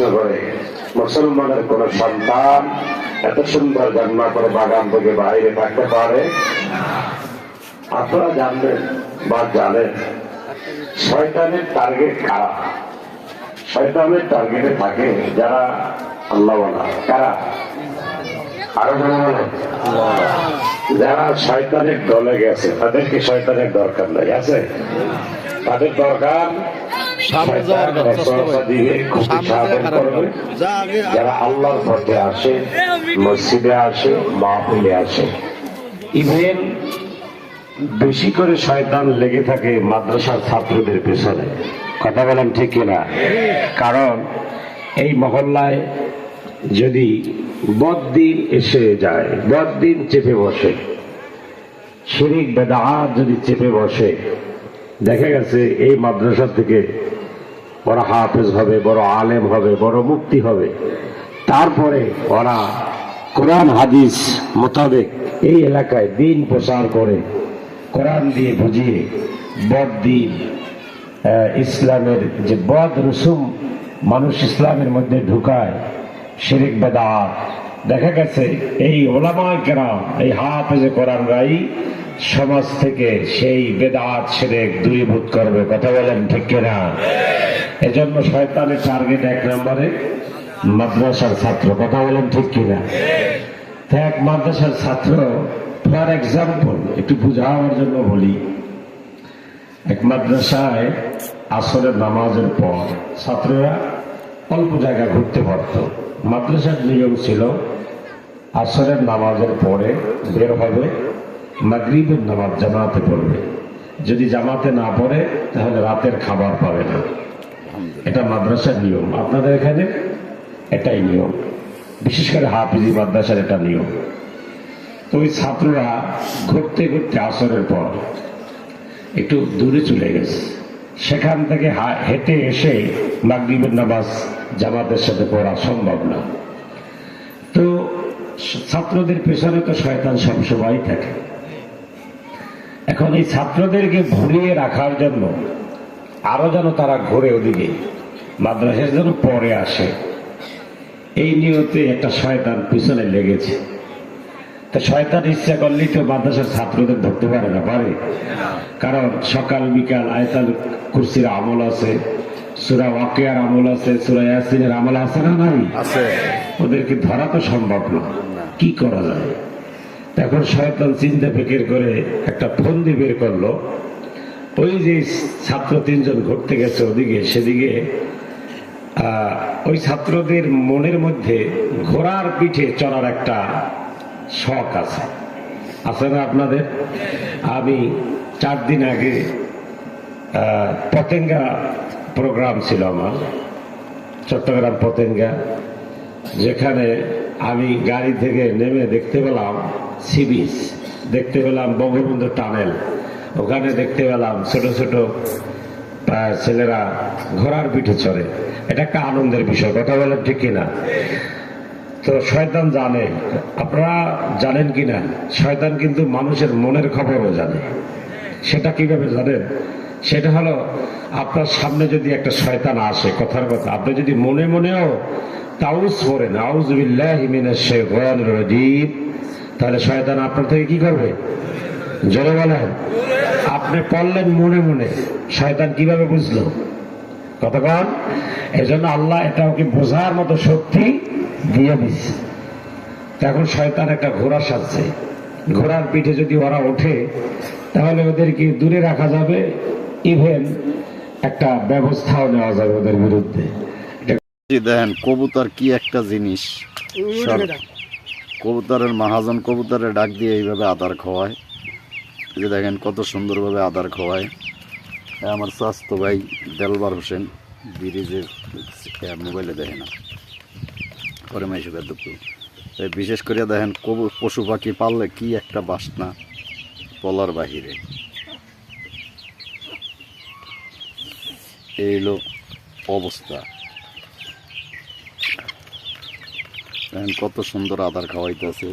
প্রশ্ন করে, মুসলমানের কোন সন্তান এত সুন্দর জন্ম করে বাগান থেকে বাইরে থাকতে পারে? আপনারা জানবেন বা জানেন শয়তানের টার্গেট কারা? শয়তানের টার্গেটে থাকে যারা আল্লাহওয়ালা। কারা? আরো জানা বলেন। যারা শয়তানের দলে গেছে তাদেরকে শয়তানের দরকার নাই, আছে? তাদের দরকার যারা আল্লাহর পথে আসে, মসজিদে আসে, মাহফিলে আসে। ইভেন বেশি করে শয়তান লেগে থাকে মাদ্রাসার ছাত্রদের পেছনে। কথা বলেন ঠিক কিনা? কারণ এই মহল্লায় যদি বদ্দিন এসে যায়, বদ্দিন চেপে বসে, শিরিক বেদাত যদি চেপে বসে, দেখা গেছে এই মাদ্রাসা থেকে বড় হাফেজ হবে, বড় আলেম হবে, বড় মুফতি হবে। তারপরে ওরা কোরআন হাদিস মোতাবেক এই এলাকায় দিন প্রচার করে, কোরআন দিয়ে বুঝিয়ে বদ্দিন, ইসলামের যে বদ রসুম মানুষ ইসলামের মধ্যে ঢুকায়, শিরিক বেদাত। দেখা গেছে এই ওলামায়ে কেরাম, এই হাফেজে কোরআনরাই সমাজ থেকে সেই বেদাত শিরক দূরীভূত করবে। কথা বলেন ঠিক কিনা? এজন্য শয়তানের টার্গেট এক নম্বরে মাদ্রাসার ছাত্র। কথা বলেন ঠিক কিনা? এক মাদ্রাসার ছাত্র, ফর এক্সাম্পল একটু বুঝাবার জন্য বলি, এক মাদ্রাসায় আসরের নামাজের পর ছাত্ররা অল্প জায়গা ঘুরতে পারত। মাদ্রাসার নিয়ম ছিল আসরের নামাজের পরে বের হবে, মাগরিবের নামাজ জামাতে পড়বে। যদি জামাতে না পড়ে তাহলে রাতের খাবার পাবে না। এটা মাদ্রাসার নিয়ম। আপনাদের এখানে এটাই নিয়ম, বিশেষ করে হাফিজি মাদ্রাসার এটা নিয়ম। তো ওই ছাত্ররা ঘুরতে ঘুরতে আসরের পর একটু দূরে চলে গেছে, সেখান থেকে হেঁটে এসে মাগরিবের নামাজ জামাতের সাথে পড়া সম্ভব না। তো ছাত্রদের পেছনে তো শয়তান সবসময় থাকে। এখন এই ছাত্রদেরকে ঘুরিয়ে রাখার জন্য আরো যেন তারা ঘুরে ওদিকে মাদ্রাসার যেন পরে আসে, এই নিয়তে একটা শয়তান পিছনে লেগেছে। তা শয়তান ইচ্ছা করলেই তো মাদ্রাসার ছাত্রদের ধরতে পারে না, পারে? কারণ সকাল বিকাল আয়াতুল কুরসির আমল আছে, সূরা ওয়াকিয়ার আমল আছে, সূরা ইয়াসিনের আমল আছে না নাই? আছে। ওদেরকে ধরা তো সম্ভব না, কি করা যায়? তখন শয়তান চিন্তা ফিকির করে একটা ফন্দি বের করলো। ওই যে ছাত্র তিনজন ঘুরতে গেছে ওদিকে, সেদিকে ওই ছাত্রদের মনের মধ্যে ঘোড়ার পিঠে চড়ার একটা শখ আছে, আছে না আপনাদের? আমি 4 দিন আগে পতেঙ্গা প্রোগ্রাম ছিল আমার, চট্টগ্রাম পতেঙ্গা, যেখানে আমি গাড়ি থেকে নেমে দেখতে পেলাম সি বিচ, দেখতে পেলাম বঙ্গবন্ধু টানেল, ওখানে দেখতে পেলাম ছোট ছোট ছেলেরা ঘোড়ার পিঠে চড়ে। এটা একটা আনন্দের বিষয়। কথা বলেন ঠিক কিনা? তো শয়তান জানে, আপনারা জানেন কিনা, শয়তান কিন্তু মানুষের মনের খবরও জানে। সেটা কিভাবে জানেন? সেটা হলো, আপনার সামনে যদি একটা শয়তান আসে, কথার কথা, আপনি যদি মনে মনেও তাউজ পড়েন, আউযু বিল্লাহি মিনাশ শাইতানির রাজীম, তাহলে শয়তান আপনার থেকে কি করবে? জোরে বলেন। আপনি পড়লেন মনে মনে, শয়তান কিভাবে বুঝলো? কতক্ষণ? এই জন্য আল্লাহ এটা ওকে বোঝার মতো শক্তি দিয়ে দিচ্ছে। এখন শয়তান একটা ঘোড়া সাজছে, ঘোড়ার পিঠে যদি ওরা ওঠে তাহলে ওদেরকে দূরে রাখা যাবে, ইভেন একটা ব্যবস্থাও নেওয়া যাবে ওদের বিরুদ্ধে। দেখেন কবুতর কি একটা জিনিস, কবুতরের মহাজন কবুতরের ডাক দিয়ে এইভাবে আদার খাওয়ায়। যে দেখেন কত সুন্দরভাবে আদার খাওয়ায়। আমার স্বাস্থ্য ভাই দেলবার হোসেন ব্রিজের মোবাইলে দেখে না পরে মাইসুকার দুপুর। বিশেষ করে দেখেন পশু পাখি পাললে কি একটা বাসনা বলার বাহিরে। এই হলো অবস্থা। দেখেন কত সুন্দর আদার খাওয়াইতেছে।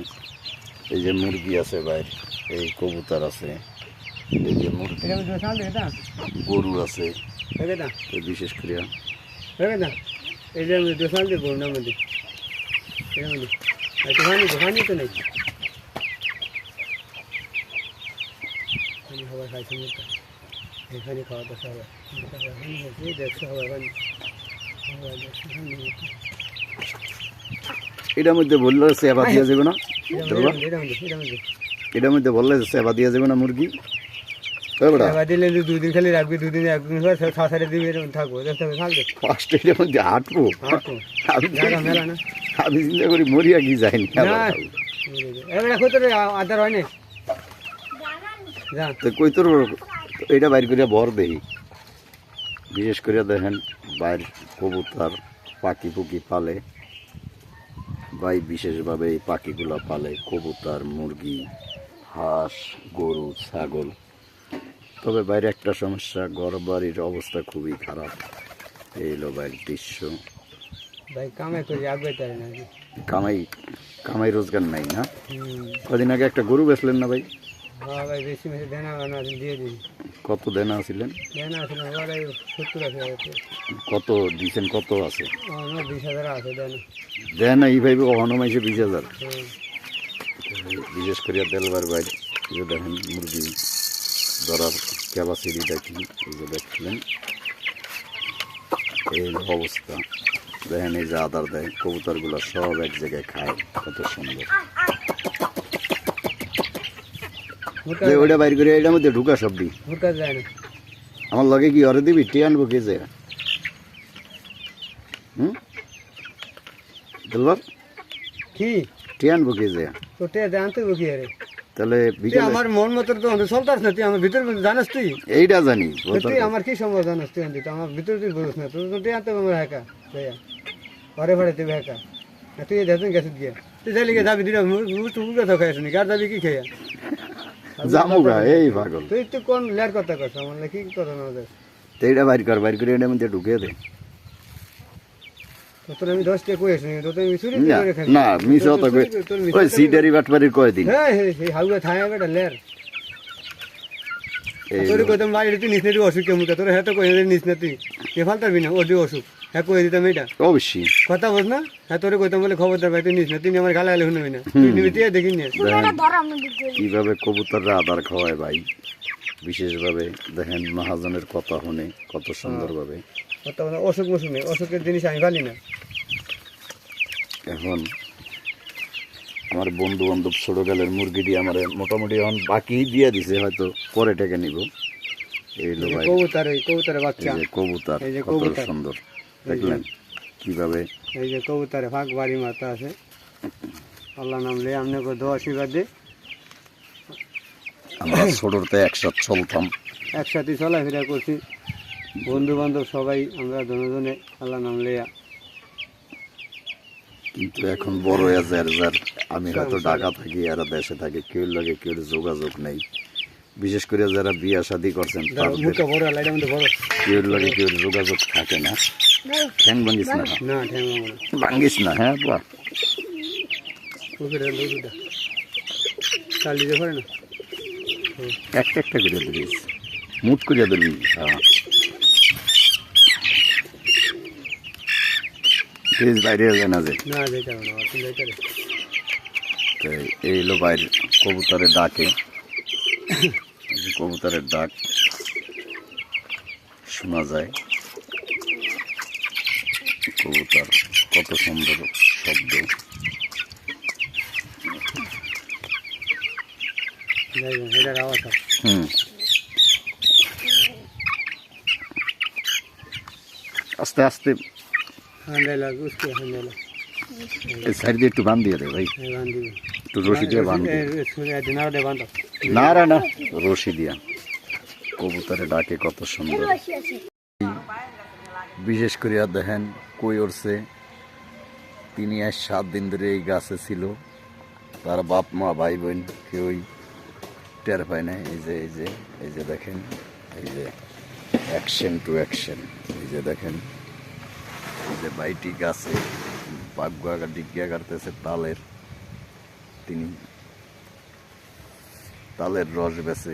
এই যে মুরগি আছে বাইরে, এই কবুতর আছে, এই যে মুরগি, গরু আছে, বিশেষ করে এই যে আমি দোকান দিয়ে বন্যার মধ্যে এর মধ্যে দোকানই তো নেই খাবার খাইছি মুখটা এখানে খাওয়া দাওয়া সবাই দেখছো সবাই এটার মধ্যে বললে সেবা দিয়া যাবে না এটার মধ্যে বললে সেবা দিয়া যাবে না মুরগি দিলে দুদিন খালি রাখবি দুদিন একদিন সাড়ে দিবি এরকম থাকবো দেখতে হবে থাকবে ফার্স্ট এটার মধ্যে হাঁটবো মেলা না আমি চিন্তা করি মরিয়া কি যায়নি এবার এখন তোর আদার হয় না যা তো কই তোর এটা বাইর করিয়া ভর দেই বিশেষ করে দেখেন বাইর কবুতর পাখি পুকি পালে ভাই বিশেষভাবে এই পাখিগুলো পালে কবুতর মুরগি হাঁস গরু ছাগল তবে বাইরে একটা সমস্যা ঘর বাড়ির অবস্থা খুবই খারাপ এই হলো বাইরের দৃশ্য ভাই কামাই করে আগবে তাই না কামাই রোজগার নাই না কদিন আগে একটা গরু বেচলেন না ভাই হ্যাঁ ভাই বেশি মেশে দেনা দিয়ে দিই কত দেনা ছিলেন দেনা আছে না 70,000 কত দিচ্ছেন কত আছে আমার 20,000 আছে দেনা দেন এই ভাইবে কখনো মাইছে 20,000 বিশেষ করে দেলবার বাইরে যে দেখেন মুরগি ধরার ক্যাপাসিটিটা কি এই যে দেখছিলেন এই অবস্থা দেখেন এই যে আদার দেয় কবুতরগুলো সব এক জায়গায় খায় কত সুন্দর ওইটা বাইর করে এটার মধ্যে ঢুকা সবটি হুরকা যায় না আমার লগে কি অরে দিবি টে আনবো কে যায় দেলবার কি টে আনবো কে যায় তো টে জানতে বকি আরে তাহলে তুই বিকেলে আমার মন মতো তো চলতাস না তুই আমার ভিতর জানাস তুই এইটা জানি তুই আমার কি সম্ভব জানাস তুই তো আমার ভিতর তুই বলিস না তুই তো আনতে আমার একা ভাইয়া ঘরে ভাড়ে তুই একা তুই দেখুন গেছিস গিয়ে তুই যাইলে গিয়ে যাবি দিনা মুখটা তো খাইস নি কার যাবি কি খেয়া জামুগা এই পাগল তুই তো কোন লেয়ার কথা কস আমার কি কথা না দেখ তো এইটা বাইর করে এটার মধ্যে ঢুকে দে তোর আমি 10 টাকা কইছ নি তো তুই চুরি না করে খাই না মিস হতো ওই সিডারি বাটবারি কয় দিন হ্যাঁ হ্যাঁ হাউয়া থায়া বেটা লেয়ার এই তোর কইতাম বাইরে তুই নিস না অসুখ কেমন তোর হ্যাঁ তো কই নিস না তুই কে ফালতাবি না ওডি অসুখ হ্যাঁ কই দিতাম এটা অবশ্যই কথা বল না হ্যাঁ তোরে কইতাম বলে খবরদার ভাই তুই নিস না তুই আমার গালা গালে শুনবি না তুই নিবি তুই দেখি না কিভাবে কবুতররা আদার খাওয়ায় ভাই বিশেষভাবে দেখেন মহাজনের কথা শুনে কত সুন্দরভাবে কথা বলে অসুখ মসুখ নেই অসুখের জিনিস আমি ভালি না এখন আমার বন্ধু বান্ধব ছোটকালের মুরগিটি আমার মোটামুটি এখন বাকি দিয়ে দিছে হয়তো পরে টেকে নিব এই লো ভাই কবুতরের বাচ্চা এই যে কবুতর এই যে কত কবুতর। সুন্দর দেখলেন কিভাবে এই যে কবুতরে ফাঁক বাড়ি মাথা আছে আল্লাহ নাম লে আমনে কো দোয়া আশীর্বাদ দে আমরা ছোটতে একসাথে চলতাম একসাথে চলাফেরা করছি বন্ধু বান্ধব সবাই আমরা দুজনে আল্লাহ নাম লেয়া কিন্তু এখন বড় হয়ে যার আমি হয়তো ঢাকা থাকি আর দেশে থাকি কেউ লাগে কেউ যোগাযোগ নেই বিশেষ করে যারা বিয়া শাদী করছেন তাদের মুখটা বড় লাইটের মধ্যে বড় কেউ লাগে কেউ যোগাযোগ থাকে না ঠ্যাং ভাঙ্গিস না না ঠ্যাং মামা ভাঙ্গিস না হ্যাঁ বাহ উপরে লুটা চালি যে পারে না একটা একটা করে দিস মুট করে দিবি হ্যাঁ প্লিজ বাইরে যায় না যে না যেতে হবে না তুমি যেতে তো এই হলো বাইরে কবুতরের ডাকে এই যে কবুতরের ডাক শোনা যায় কবুতর কত সুন্দর শব্দ এটার আওয়াজ আছে আস্তে আস্তে হান্ডাইলা গুসকে হান্ডাইলা এই সাইড দিয়ে একটু বান দিয়ে দে ভাই বান্ধি একটু রশি দিয়ে বান দে দিনার দে বান্ধব না রশি দিয়া কবুতরে ডাকে কত সুন্দর বিশেষ করে দেখেন কই উঠছে 3 আর 7 দিন ধরে এই গাছে ছিল তার বাপ মা ভাই বোন কেউই টের পায় না এই যে দেখেন এই যে অ্যাকশন টু অ্যাকশন এই যে দেখেন এই যে বাইটি গাছে বাগা ডিগিয়া কাটতেছে তালের তিনি তালের রস বেছে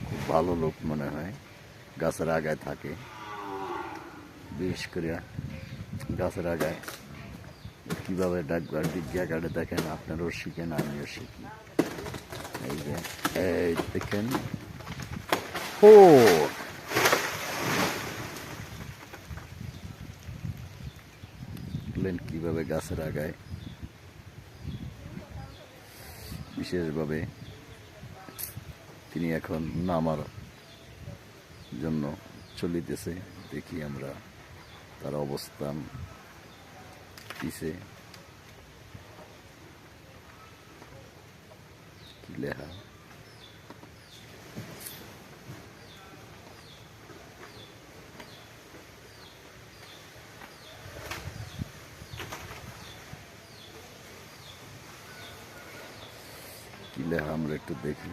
খুব ভালো লোক মনে হয় গাছের আগায় থাকে বিশেষ করে গাছের আগায় কিভাবে ডাকবার ডিগিয়া কাটে দেখেন, আপনারাও শিখেন আমিও শিখি। এই যে এই দেখেন কিভাবে গাছের আগায় বিশেষভাবে তিনি এখন নামার জন্য চলিতেছে। দেখি আমরা তার অবস্থান পিছে কি লেখা। কি লেখা আমরা একটু দেখি।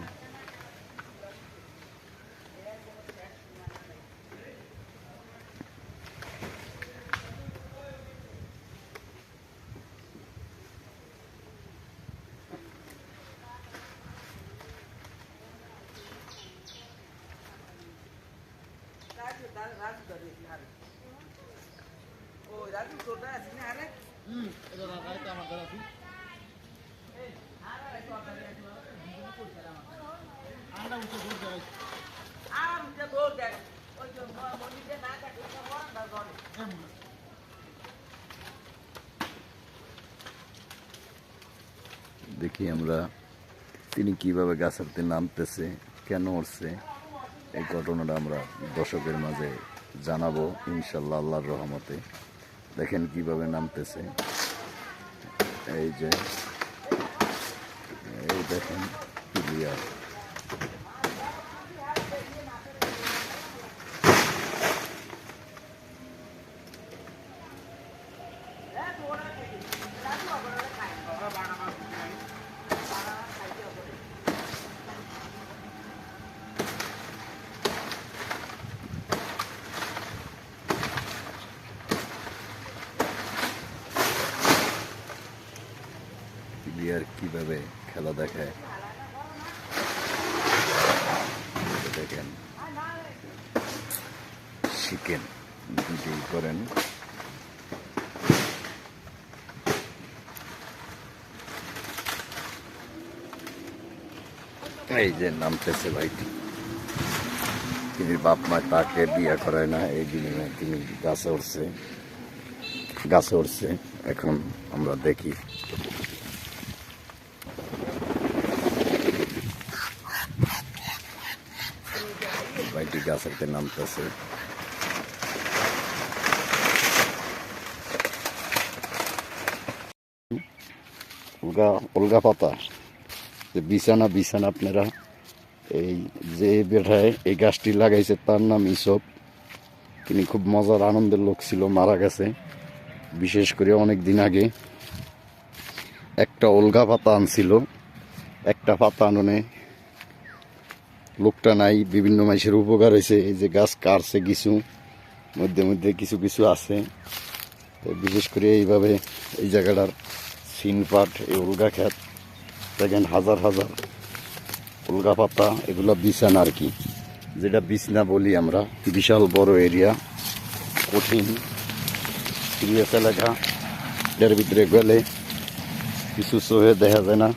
দেখি আমরা তিনি কিভাবে গাছেরতে নামতেছে, কেন উঠছে, এই ঘটনাটা আমরা দর্শকের মাঝে জানাবো ইনশাল্লাহ আল্লাহর রহমতে। দেখেন কিভাবে নামতেছে, এই যে এই দেখেন ক্লিয়ার। ক্লিয়ার কিভাবে খেলা দেখায় দেখেন, শিখেন, ভিডিও করেন। এই যে নামতেছে ভাইটি, তিনি বাপ মা তাকে বিয়ে করায় না, এই বিনিময়ে তিনি গাছে উঠছে। এখন আমরা দেখি ভাইটি গাছেতে নামতেছে। উলগা পাতা বিছানা আপনারা এই যে বেঠায় এই গাছটি লাগাইছে তার নাম ইসব। তিনি খুব মজার আনন্দের লোক ছিল, মারা গেছে। বিশেষ করে অনেক দিন আগে একটা উলগা পাতা আনছিল, একটা পাতা আননে লোকটা নাই, বিভিন্ন মানুষের উপকার হয়েছে। এই যে গাছ কাটছে কিছু, মধ্যে কিছু আছে। তো বিশেষ করে এইভাবে এই জায়গাটার সিনপাট, এই উলগা ক্ষেত দেখেন, হাজার উলগা পাতা, এগুলো বিছানা আর কি, যেটা বিছনা বলি আমরা। বিশাল বড় এরিয়া, কঠিন সিরিয়াস এলাকা। এর ভিতরে গেলে কিছু চোখে দেখা যায় না।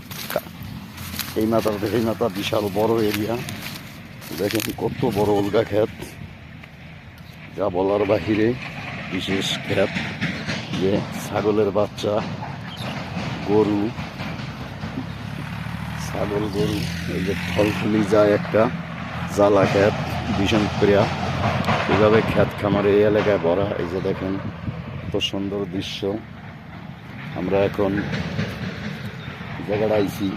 এই মাথা থেকে এই মাথা বিশাল বড় এরিয়া। দেখেন কত বড় উলগা ক্ষেত, যা বলার বাহিরে। বিশেষ ক্ষেত, যে ছাগলের বাচ্চা, গরু, এই যে ফলফুলি যায় একটা জ্বালা ক্ষেত, ভীষণ প্রিয়া। এইভাবে ক্ষেত খামার এই এলাকায় ভরা। এই যে দেখেন কত সুন্দর দৃশ্য। আমরা এখন জায়গাটা আইছি,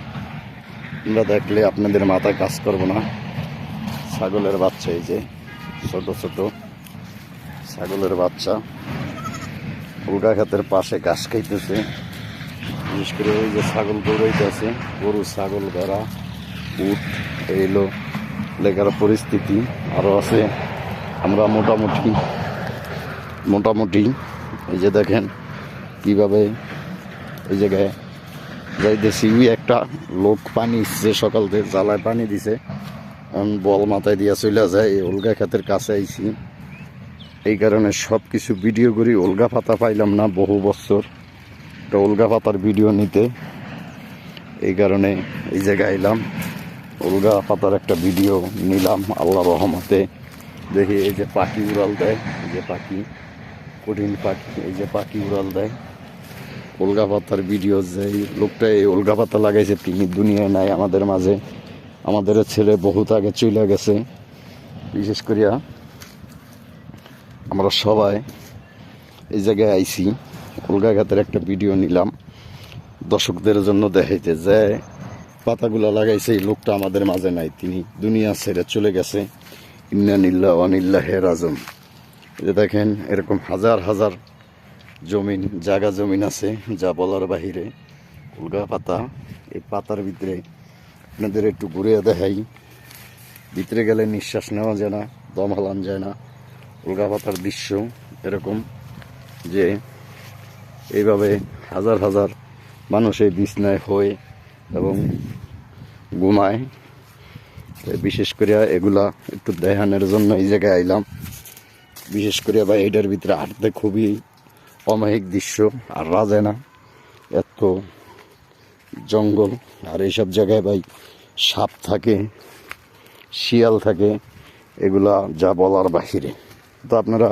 আমরা দেখলে আপনাদের মাথা কাজ করবো না। ছাগলের বাচ্চা, এই যে ছোট ছাগলের বাচ্চা উলগা ক্ষেতের পাশে ঘাস খাইতেছে। বিশেষ করে ওই যে ছাগল দৌড়াইতেছে, গরু, ছাগল, ভেড়া, উট, এইলো লেখার পরিস্থিতি। আরও আছে, আমরা মোটামুটি এই যে দেখেন কিভাবে এই জায়গায় যাইতেছি। একটা লোক পানি দিচ্ছে, সকাল থেকে জ্বালায় পানি দিছে, বল মাথায় দিয়া চলে যায়। এই উলগা ক্ষেতের কাছে আইছি, এই কারণে সব কিছু ভিডিও করি। উল্গা পাতা পাইলাম না বহু বছর, একটা উল্গা পাতার ভিডিও নিতে, এই কারণে এই জায়গায় এলাম। উল্গা পাতার একটা ভিডিও নিলাম আল্লাহ রহমতে। দেখি এই যে পাখি উড়াল দেয়, এই যে পাখি, কঠিন পাখি, এই যে পাখি উড়াল দেয়। উল্গা পাতার ভিডিও, যে লোকটা এই উল্গা পাতা লাগাইছে তিনি দুনিয়ায় নাই আমাদের মাঝে। আমাদের ছেলে বহুত আগে চলে গেছে। বিশেষ করিয়া আমরা সবাই এই জায়গায় আইছি, উল্গা গাছের একটা ভিডিও নিলাম দর্শকদের জন্য দেখাইতে। যে পাতাগুলা লাগাইছে এই লোকটা আমাদের মাঝে নাই, তিনি দুনিয়া ছেড়ে চলে গেছে। ইন্না নিল্লাহ ওয়া নিল্লাহি রাজিউন। এই যে দেখেন এরকম হাজার হাজার জমিন, জায়গা জমিন আছে যা বলার বাহিরে। উল্গা পাতা, এই পাতার ভিতরে আপনাদের একটু ঘুরে দেখাই। ভিতরে গেলে নিঃশ্বাস নেওয়া যায় না, দম হালান যায় না। উল্গা পাতার দৃশ্য এরকম যে এইভাবে হাজার হাজার মানুষ এই বিছনায় হয়ে এবং ঘুমায়। বিশেষ করে এগুলা একটু দেখানোর জন্য এই জায়গায় আইলাম। বিশেষ করে ভাই এটার ভিতরে হাঁটতে খুবই অমায়িক দৃশ্য, আর রাজে না এত জঙ্গল। আর এইসব জায়গায় ভাই সাপ থাকে, শিয়াল থাকে, এগুলা যা বলার বাহিরে। তো আপনারা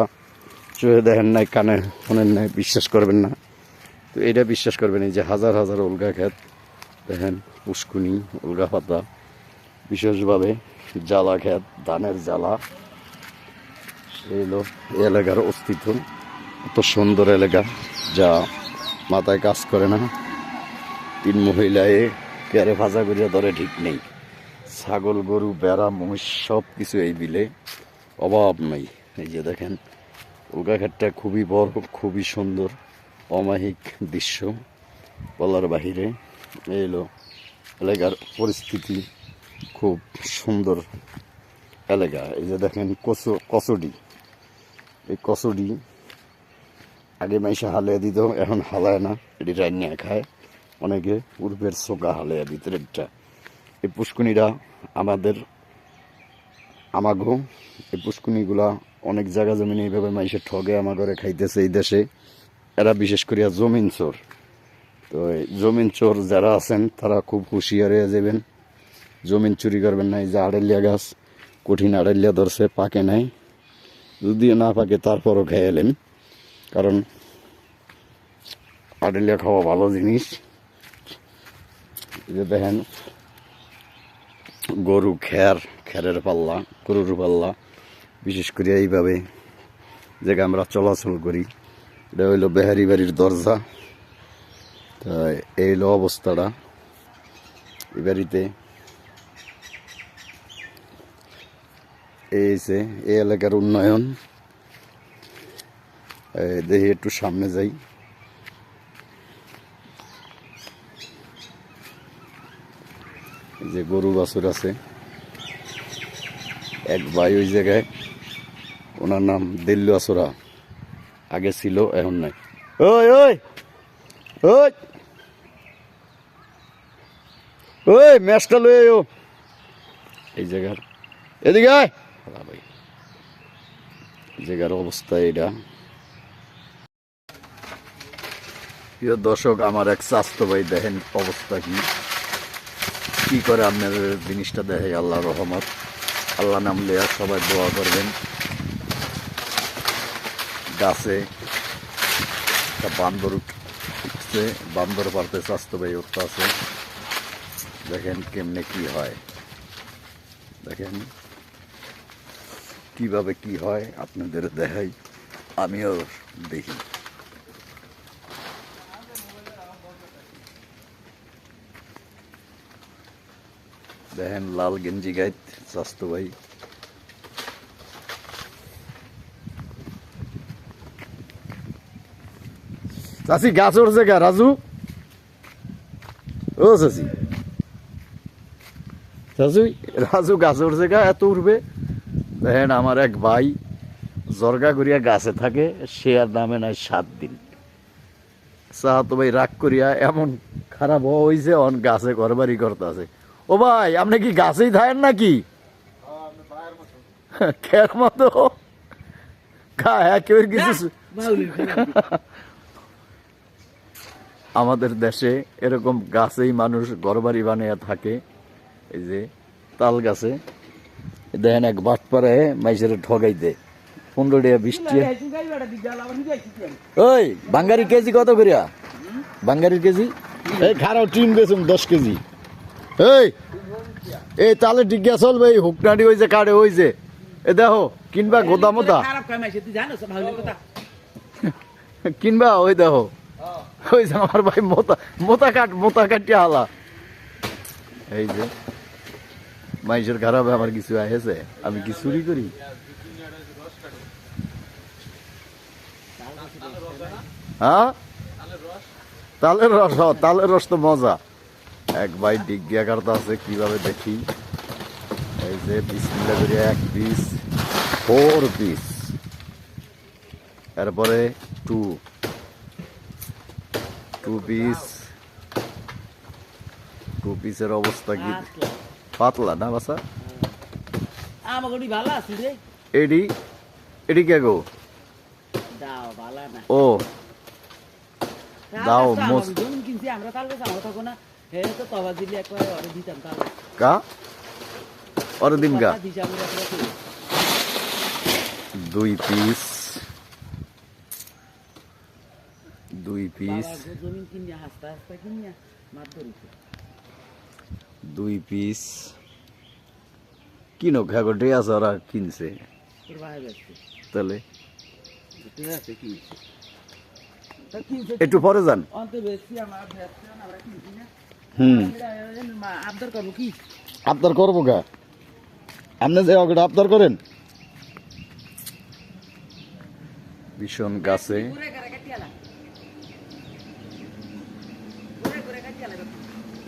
চোখে দেখেন নাই, কানে শোনেন নাই, বিশ্বাস করবেন না। তো এটা বিশ্বাস করবেন, এই যে হাজার হাজার উল্গা ক্ষেত দেখেন, পুষ্কুনি, উল্গা পাতা, বিশেষভাবে জ্বালা ক্ষেত, ধানের জ্বালা। এই হলো এই এলাকার অস্তিত্ব। এত সুন্দর এলাকা যা মাথায় কাজ করে না। 3 মহিলায় পেয়ারে ভাজা করিয়া ধরে ঠিক নেই। ছাগল, গরু, বেড়া, মহিষ সব কিছু এই বিলে, অভাব নেই। এই যে দেখেন উল্গা ক্ষেতটা খুবই বড়, খুবই সুন্দর, অমায়িক দৃশ্য বলার বাহিরে। এই হলো এলাকার পরিস্থিতি, খুব সুন্দর এলাকা। এই যে দেখেন কচুডি, এই কচুডি আগে মাইসা হালিয়া দিত, এখন হালায় না, এটি রান্না খায় অনেকে। পূর্বের চোখা হালিয়া ভিতরেরটা। এই পুষ্কুনিরা আমাগো, এই পুষ্কুনিগুলা অনেক জায়গা জমিনে এইভাবে মাইসে ঠগে আমাগরে খাইতেছে এই দেশে। এরা বিশেষ করিয়া জমিন চোর। তো এই জমিন চোর যারা আছেন তারা খুব হুঁশিয়ার হয়ে যাবেন, জমিন চুরি করবেন না। এই যে আড়েলিয়া গাছ, কঠিন আড়েলিয়া ধরছে, পাকে নাই, যদিও না পাকে তারপরও খেয়ে এলেন, কারণ আড়েলিয়া খাওয়া ভালো জিনিস। এই যে দেখেন গরু, খেরের পাল্লা, গরুর পাল্লা, বিশেষ করে এইভাবে জায়গা আমরা চলাচল করি। এটা হইলো বেহারি বাড়ির দরজা। তা এই হলো অবস্থাটা এই বাড়িতে। এই যে এই এলাকার উন্নয়ন। দেখি একটু সামনে যাই। এই যে গরু বাছুর আছে, এক ভাই ওই জায়গায়, ওনার নাম দিল্লু আসরা, আগে ছিল এখন নাই। ওই ওই ওই ওই ম্যাচটা লয়ে এই জায়গার এদিকে আয় ভাই। জায়গার অবস্থা এটা। প্রিয় দর্শক, আমার এক স্বাস্থ্য ভাই দেখেন অবস্থা কি করে। আপনার জিনিসটা দেখে আল্লাহ রহমত। আল্লাহ নাম লিয়া সবাই দোয়া করবেন। গাছে একটা বান্দর উঠছে, বান্দর পারতে স্বাস্থ্য ভাই উঠতে আছে। দেখেন কেমনে কি হয়, দেখেন কিভাবে কি হয় আপনাদের দেখাই, আমিও দেখি। দেখেন লাল গেঞ্জি গাইত স্বাস্থ্য ভাই। চাষি গাছ উঠছে গা রাজু, ও চাষি, রাজু গাছ উঠছে গা, এত উঠবে। দেখেন আমার এক ভাই জর্গা করিয়া গাছে থাকে, সে আর নামে নাই 7 দিন। তো ভাই রাগ করিয়া এমন খারাপ হয়েছে, অন গাছে ঘরবাড়ি করতে আছে। ও ভাই আপনি কি গাছেই থাকেন নাকি? খের মতো হ্যাঁ কেউ কিছু আমাদের দেশে এরকম গাছেই মানুষ ঘরবাড়ি বানিয়ে থাকে। এই যে তাল গাছে দেখেন এক বাট পারে মাইসের ঠগাই দেয় 15 টাকা 20 টাকা। ওই বাঙ্গারি কেজি কত করিয়া? বাঙ্গারির কেজি এই খারাপ টিম বেচুন 10 কেজি। এই তালে ডিগিয়া চলবে এই হুকনাডি ওই যে কাটে ওই যে এ দেখো কিনবা গোদা মোদা কিনবা ওই দেখো ওই যে আমার ভাই মোতা কাটিয়া হালা। এই যে মাইসের খারাপ আমার কিছু আহেছে আমি কি চুরি করি? হ্যাঁ তালের রস তো মজা। এক ভাই ডিগিয়া কাটতে আছে কিভাবে দেখি। এই যে বিসমিল্লাহ করে 1 পিস 4 পিস এরপরে 2 পিস 2 পিসের অবস্থা কি পাতলা না বাসা? এডি কে গো ও দাও মোস কা ওরে দিন গা 2 পিস 2 পিস 2 পিস কিনো খাগো ড্রেস ওরা কিনছে তাহলে একটু পরে যান। আবদার করবো গা আপনি যে ওটা আবদার করেন ভীষণ গাছে।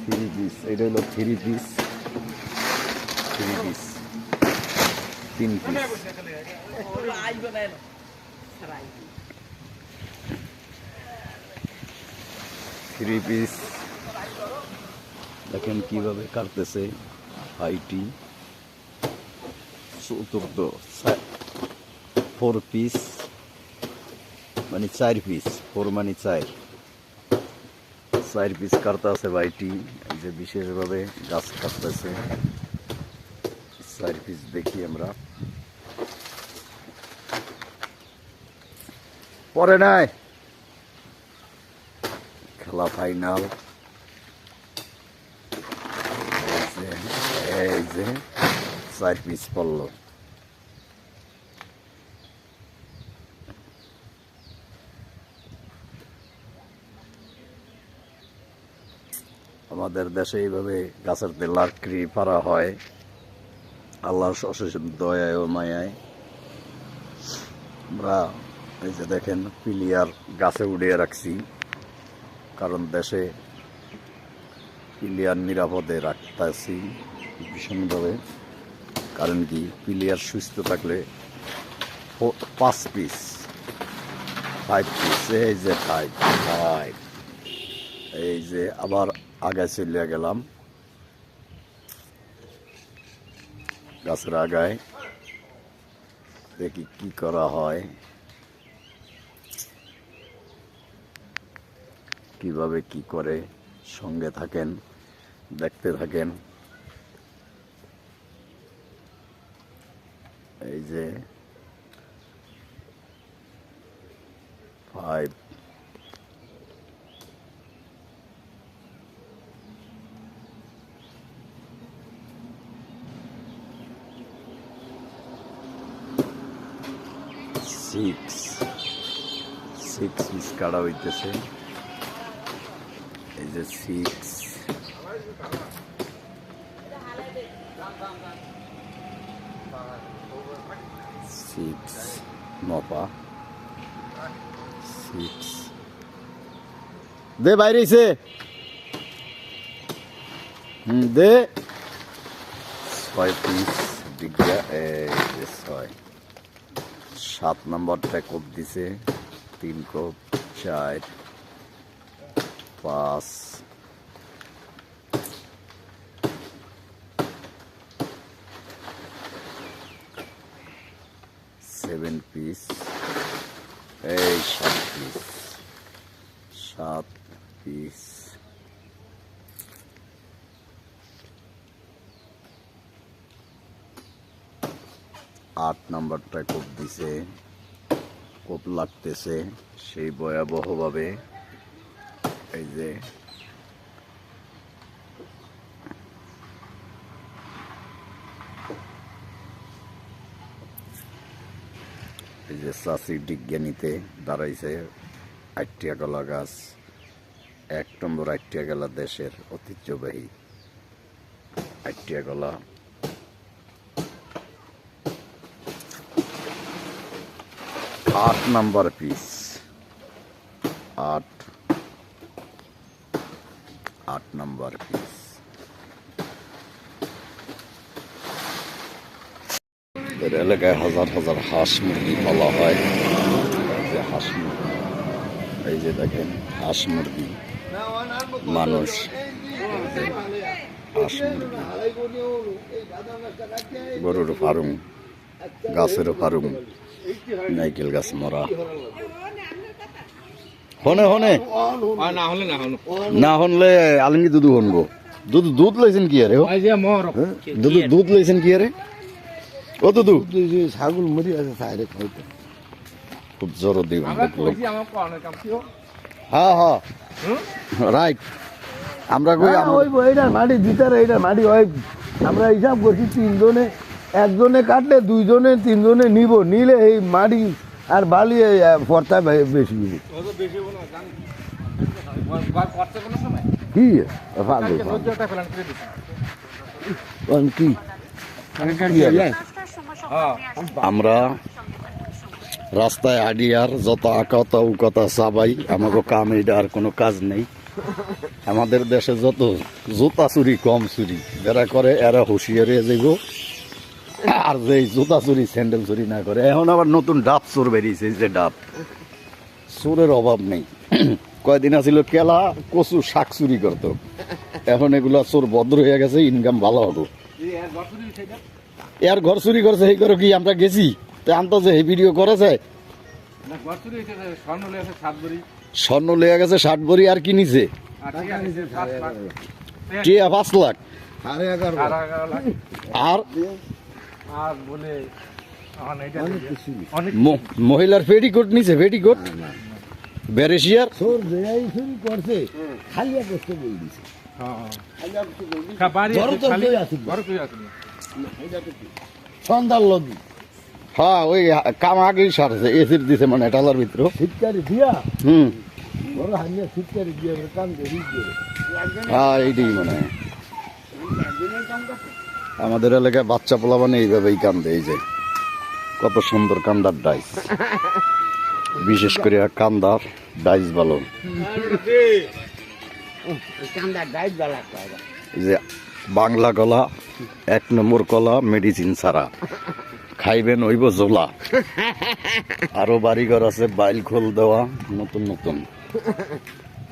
থ্রি পিস এটা হলো 3 পিস 3 পিস 3 পিস 3 পিস দেখেন কিভাবে কাটতেছে ভাইটি। চতুর্থ 4 পিস মানে 4 পিস 4 মানে 4 পিস কাটতে আছে ভাইটি। এই যে বিশেষভাবে গাছ কাটতেছে 4 পিস দেখি আমরা পরে নাই খেলা ফাইনাল। এই যে 4 পিস পড়লো। আমাদের দেশে এইভাবে গাছের লাকড়ি পাড়া হয় আল্লাহর অশেষ দয়ায় ও মায়ায়। আমরা এই যে দেখেন পিলিয়ার গাছে উড়িয়ে রাখছি কারণ দেশে পিলিয়ার নিরাপদে রাখতেছি ভীষণভাবে। কারণ কি পিলিয়ার সুস্থ থাকলে 5 পিস 5 পিস এই যে 5 এই যে আবার আগায় চলিয়া গেলাম গাছের আগায় দেখি কি করা হয় কিভাবে কি করে। সঙ্গে থাকেন দেখতে থাকেন। এই যে 5 6 পিস কাটা হইতেছে। এই যে 6 নপা 6 দে বাইরেছে দে 6 পিস ডিগা। এই যে 6 7 নম্বরটা কোপ দিছে 3 কোপ 4 5 7 পিস এই 7 পিস 8 নাম্বারটা কোপ দিছে, কোপ লাগতেছে সেই ভয়াবহভাবে। এই যে চাষি বিজ্ঞানীতে দাঁড়াইছে। আইটিয়া কলা গাছ 1 নম্বর আইটিয়া কলা দেশের ঐতিহ্যবাহী আইটিয়া কলা। আট নাম্বার পিস, 8 নাম্বার পিস। এলাকায় হাজার হাজার হাঁস মুরগি পালা হয়। এই যে হাঁস মুরগি, এই যে দেখেন হাঁস মুরগি, মানুষ হাঁস মুরগি, গরুর ফার্ম, গাছের ফার্ম, নাইকেল গাছ মরা। হনে হনে না হনলে আলঙ্গি দুধ হনবো। দুধ লইছেন কি আরে? দুধ লইছেন কি আরে? ও দুধু ছাগল মরি আছে সাইডে খাইতে খুব জোর দিব। হ্যাঁ হ্যাঁ রাইট। আমরা কই ওই এইটার মাটি ভিতরে, এইটার মাটি হয়। আমরা হিসাব করছি 3 জনে, 1 জনে কাটলে 2 জনে 3 জনে নিব, নিলে এই মাটি আর বালি পড়তা বেশি কি কি আমরা রাস্তায় হাঁটি আর যত আকাতা উকাতা চাবাই, আমাকে কাম এটা আর কোনো কাজ নেই। আমাদের দেশে যত জুতা চুরি কম চুরি যারা করে এরা হুঁশিয়ারি যাইব, আর যে জুতা চুরি স্যান্ডেল চুরি না করে। এখন আবার নতুন ডাব চোর বেরিয়েছে, যে ডাব চোরের অভাব নেই। কয়দিন আছিল কেলা কচু শাক চুরি করতো, এখন এগুলা চোর ভদ্র হয়ে গেছে, ইনকাম ভালো হবে। এর ঘর চুরি করছে এই করে কি আমরা গেছি তো আনতো যে এই ভিডিও করেছে। স্বর্ণ লেগে গেছে 60 ভরি, আর কি নিছে 5 লাখ। আর মহিলার পেটিকোট নিছে, পেটিকোট বেরেশিয়ার করছে খালি করতে বল দিছে। সন্ধ্যার লদি হ্যাঁ ওই কাম আগেই সারছে, এসির দিছে মানে টালার ভিতরে শীতকারি দিয়া বড় হানিয়া শীতকারি দিয়া কাম করি। হ্যাঁ এইটাই মানে আমাদের এলাকায় বাচ্চা পোলা মানে এইভাবেই কান্দে। এই যে কত সুন্দর কান্দার ডাইস, বিশেষ করে কান্দার ডাইস ভালো। যে বাংলা কলা 1 নম্বর কলা, মেডিসিন ছাড়া খাইবেন হইব জোলা। আরো বাড়িঘর আছে বাইল খোল দেওয়া নতুন নতুন।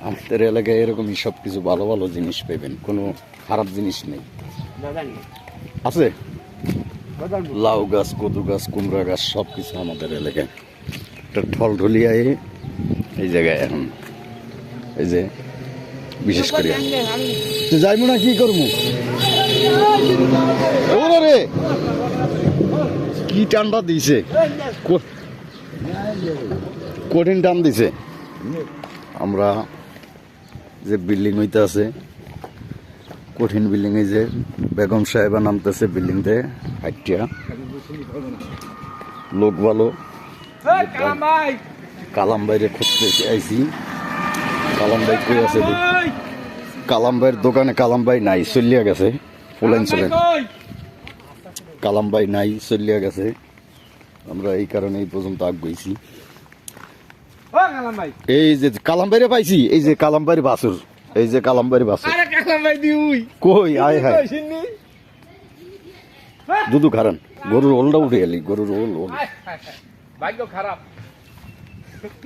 আমাদের এলাকায় এরকমই সব কিছু ভালো ভালো জিনিস পাইবেন, কোনো খারাপ জিনিস নেই। আছে লাউ গাছ, কদু গাছ, কুমড়া গাছ, সব কিছু আমাদের এলাকায়। একটা ঢল ঢলিয়ায় এই জায়গায় এখন এই যে বিশেষ করে যাইব না, কি করবো রে, কি টানটা দিছে, কঠিন টান দিছে। আমরা যে বিল্ডিং হইতে আছে কঠিন বিল্ডিং, এই যে বেগম সাহেবা নামতেছে বিল্ডিং থেকে হাইটিয়া, লোক ভালো। কালাম বাইরে খুঁজতে আইছি, কালাম ভাই কই আছে? কালাম ভাইয়ের দোকানে কালাম ভাই নাই, চলিয়া গেছে। ফুলাইন চলেন, কালাম ভাই নাই, চলিয়া গেছে। আমরা এই কারণে এই পর্যন্ত আগাইছি। এই যে কালাম বাইরে পাইছি, এই যে কালাম বাইরে বাসুর, এই যে কালাম বাইরে বাসুর কই আয় হায় দুদু খারান গরুর ওলটা উঠে এলি, গরুর ওল ওল ভাগ্য খারাপ,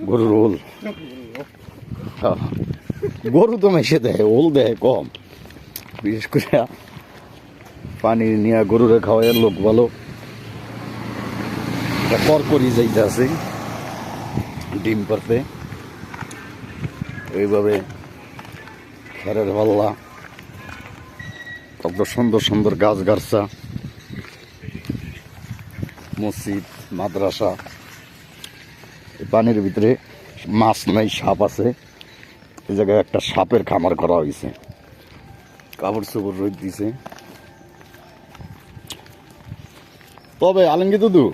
গরুর ওল। গরু তো মেশে দেয়, ওল দেয় কম। বিশেষ করে পানি নিয়ে গরুরে খাওয়ায় লোক ভালো। করকরি যাইতে আছে, ডিম পারতে। এইভাবে খেরের পাল্লা, কত সুন্দর সুন্দর গাছ গাছরা, মসজিদ, মাদ্রাসা। এই পানির ভিতরে মাছ নাই, সাপ আছে। এই জায়গায় একটা সাপের খামার করা হয়েছে, কাপড় চোপড় রোদ দিছে। তবে আলমগীর দুদু,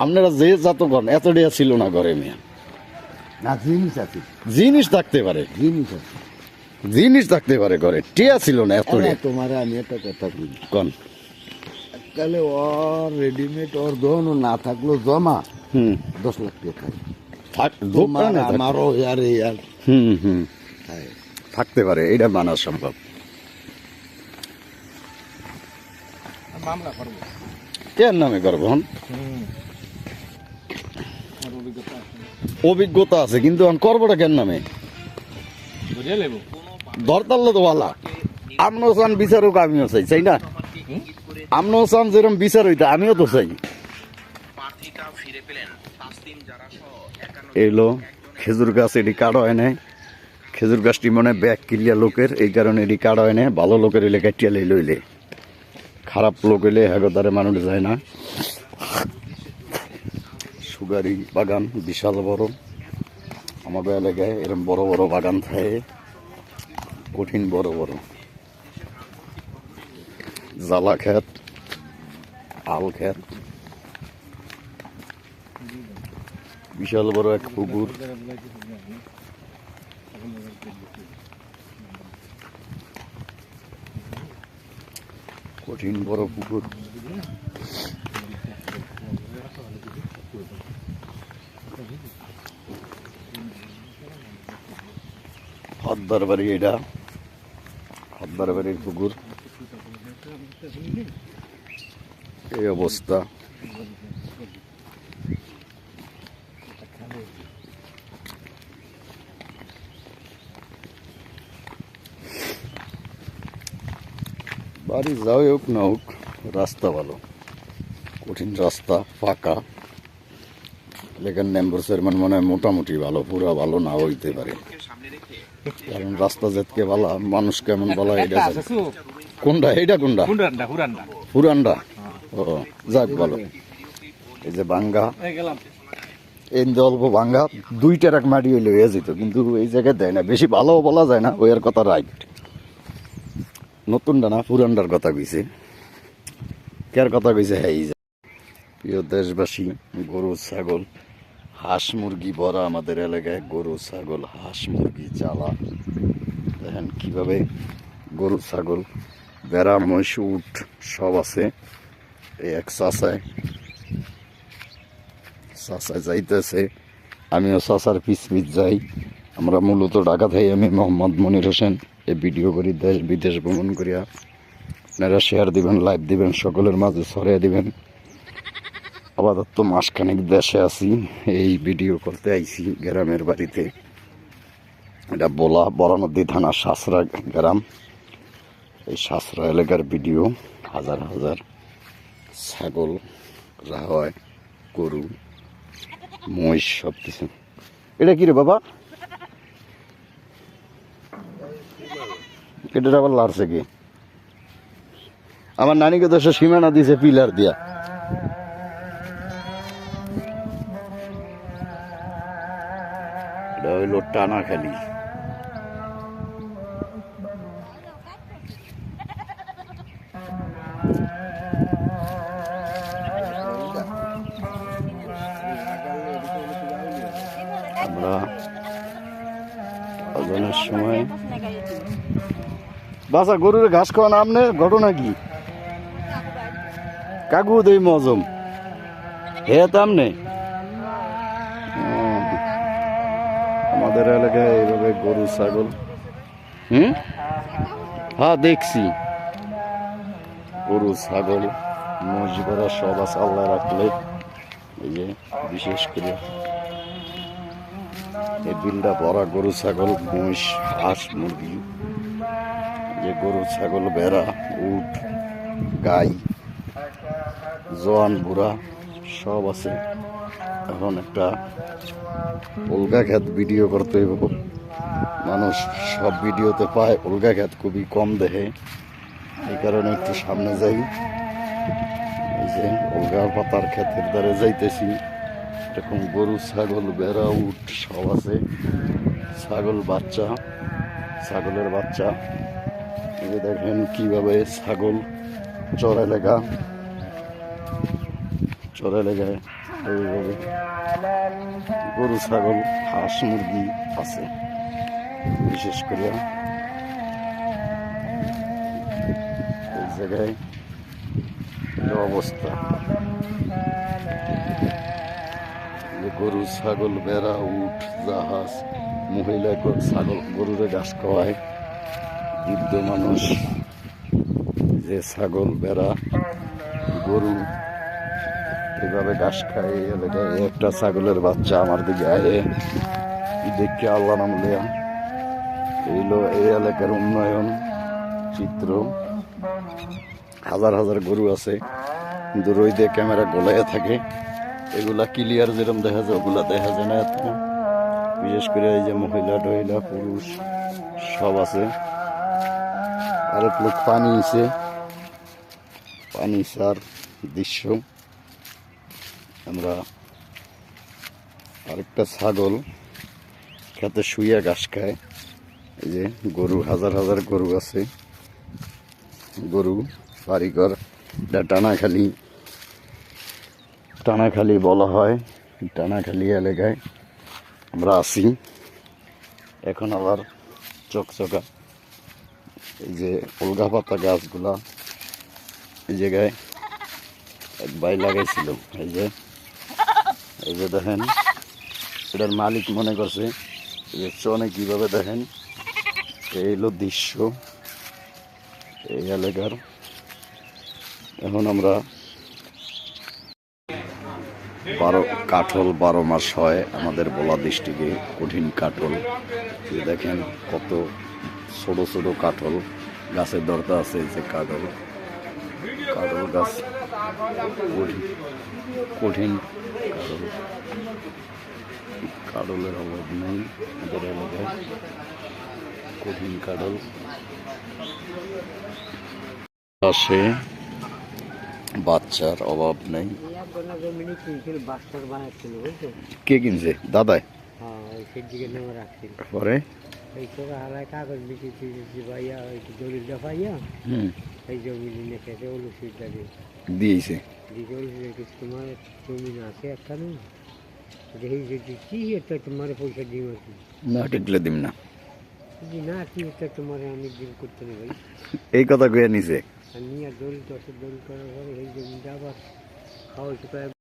আপনারা যে জাত করেন এত ডিয়া ছিল না ঘরে মেয়ে। না জিনিস আছে, জিনিস থাকতে পারে, জিনিস আছে। জিনিস থাকতে পারে ঘরে, টিয়া ছিল না এত ডিয়া। তোমার আমি একটা কথা বলি, কোন? তাহলে ওর রেডিমেড ওর দোকানও না থাকলো জমা 10 লাখ টাকা খাই। তোমার দোকানে থাকতে- আমারও ইয়ার ইয়ার হুম খাই। থাকতে পারে, এটা মানা সম্ভব। কেন নামে করবো হন? অভিজ্ঞতা আছে, কিন্তু এখন করবোটা কেন নামে? দরতাল্লো তো ভালা আমনও চান বিচারক, আমিও চাই, চাই না? আমনও চান যেরকম বিচার হইতে, আমিও তো চাই। এলো খেজুর গাছ, এটি কাটা হয় নাই। খেজুর গাছটি মনে ব্যাগ কিলিয়া লোকের, এই কারণে এটি কাটা হয় না। ভালো লোকের এলে কাটিয়া লইলে, খারাপ লোক এলে হেগোদারে মানুষ যায় না। সুগারি বাগান বিশাল বড়, আমাদের এলাকায় এরকম বড় বড় বাগান থাকে, কঠিন বড় বড়। জ্বালা ক্ষেত, আল ক্ষেত, বিশাল বড় এক পুকুর। কঠিন বড় পুকুর। হদ্দার বাড়ি, এটা হদ্দার বাড়ির পুকুর। এই অবস্থা। বাড়ি যাই হোক না হোক, রাস্তা ভালো, কঠিন রাস্তা, ফাঁকা। এলাকার মেম্বার চেয়ারম্যান মনে হয় মোটামুটি ভালো, পুরা ভালো না হইতে পারে, কারণ রাস্তা যেতকে ভালো, মানুষ কেমন ভালো এটা জানি। কোনটা এটা? কোনটা? পুরানটা। ও যাক ভালো। এই যে বাঙ্গা, এই অল্প বাঙ্গা, 2 ট্রাক মাটি হইলে হয়ে যেত, কিন্তু এই জায়গায় দেয় না। বেশি ভালো বলা যায় না, ওই আর কথা রাইট। নতুনটা না, পুরানটার কথা কইছে। কার কথা কইছে? হ্যাঁ, এই যে প্রিয় দেশবাসী, গরু ছাগল হাঁস মুরগি ভরা আমাদের এলাকায়। গরু ছাগল হাঁস মুরগি জ্বালা। দেখেন কিভাবে গরু ছাগল, ভেড়া মহিষ উট সব আছে। এই এক চাচায় যাইতেছে, আমিও চাচার পিছ যাই। আমরা মূলত ঢাকা থেকে, আমি মোহাম্মদ মনির হোসেন, এই ভিডিও করি দেশ বিদেশ ভ্রমণ করিয়া। আপনারা শেয়ার দিবেন, লাইভ দিবেন, সকলের মাঝে ছড়িয়ে দিবেন। আপাতত মাসখানেক দেশে আছি, এই ভিডিও করতে আইছি গ্রামের বাড়িতে। এটা বরানদী থানা সাসরা গ্রাম। এই সাসরা এলাকার ভিডিও। হাজার হাজার ছাগল রাখা হয়, গরু মহিষ সব কিছু। এটা কি রে বাবা? এটা আবার লাড়ছে কি? আমার নানিকে তো সে সীমানা দিছে পিলার দিয়া। এটা হইল টানা খালি। আমরা আজানের সময় বাসা গরুর ঘাস খাওয়া না, আমনে ঘটনা কি? কাকু দেই মজম হে তামনে। আমাদের এলাকায় এইভাবে গরু ছাগল, হ্যাঁ দেখছি, গরু ছাগল মহিষ ভেড়া সব আছে আল্লাহ রাখলে। এই যে বিশেষ করে এই বিলটা ভরা গরু ছাগল মহিষ হাঁস মুরগি। যে গরু ছাগল ভেড়া উট গাই জোয়ান বুড়া সব আছে। এখন একটা উলগা ক্ষেত ভিডিও করতে হইব। মানুষ সব ভিডিওতে পায়, উলগা ক্ষেত খুবই কম দেখে, এই কারণে একটু সামনে যাই। এই যে উলগা পাতার ক্ষেতের দ্বারে যাইতেছি। এরকম গরু, ছাগল, ভেড়া, উট সব আছে। ছাগলের বাচ্চা। এই যে দেখেন কিভাবে ছাগল চড়ে লেগায় এইভাবে গরু, ছাগল, হাঁস, মুরগি আছে। বিশেষ করে এই জায়গায় এই অবস্থা, গরু, ছাগল, ভেড়া, উট, জাহাজ, মহিলা ছাগল গরুরে ঘাস খাওয়ায়, বৃদ্ধ মানুষ যে ছাগল, ভেড়া, গরু এইভাবে ঘাস খায়। এই এলাকায় একটা ছাগলের বাচ্চা আমার দিকে আয়ে দেখে আল্লাহ নাম লিয়া এইলো এই এলাকার উন্নয়ন চিত্র। হাজার হাজার গরু আছে, কিন্তু রোদে ক্যামেরা গোলাইয়া থাকে, এগুলা ক্লিয়ার যেরকম দেখা যায় ওগুলা দেখা যায় না এত। বিশেষ করে এই যে মহিলা টহিলা পুরুষ সব আছে। আরেক লোক পানি সার দৃশ্য। আমরা আরেকটা ছাগল খেতে শুইয়া ঘাস খায়। এই যে গরু, হাজার হাজার গরু আছে। গরু বাড়িঘর, এটা টানাখালি বলা হয়। টানাখালি এলাকায় আমরা আছি। এখন আবার চকচকা এই যে উলগা পাতা গাছগুলা এই জায়গায় এক ভাই লাগাইছিল। এই যে দেখেন, এটার মালিক মনে করছে যে চনে কিভাবে দেখেন। এই হলো দৃশ্য এই এলাকার। এখন আমরা কাঠল 12 মাস হয় আমাদের বলা ডিস্ট্রিক্টে, কঠিন কাঠল। দেখেন কত ছোট ছোট কাঠল গাছের দরজা আছে। যে কাঠল গাছ, কঠিন কাঠলের অভাব নেই আমাদের এলাকায়। কঠিন কাঠল আসে, বাচ্চার অভাব নেই। কে কিনছে? দাদাই। পরে কাগজ বিক্রি ভাইয়া দলিল দেখাইয়া এই জমি দিয়েছে। তোমার জমি আছে একখানে, কি একটা তোমার পয়সা দিই আর কি না টিকলে দিম না, না কি একটা তোমার আমি দিন করতে নেই ভাই। এই কথা কয়ে নিছে। নিয়ে দলিল করার পরে এই জমিটা আবার খাওয়া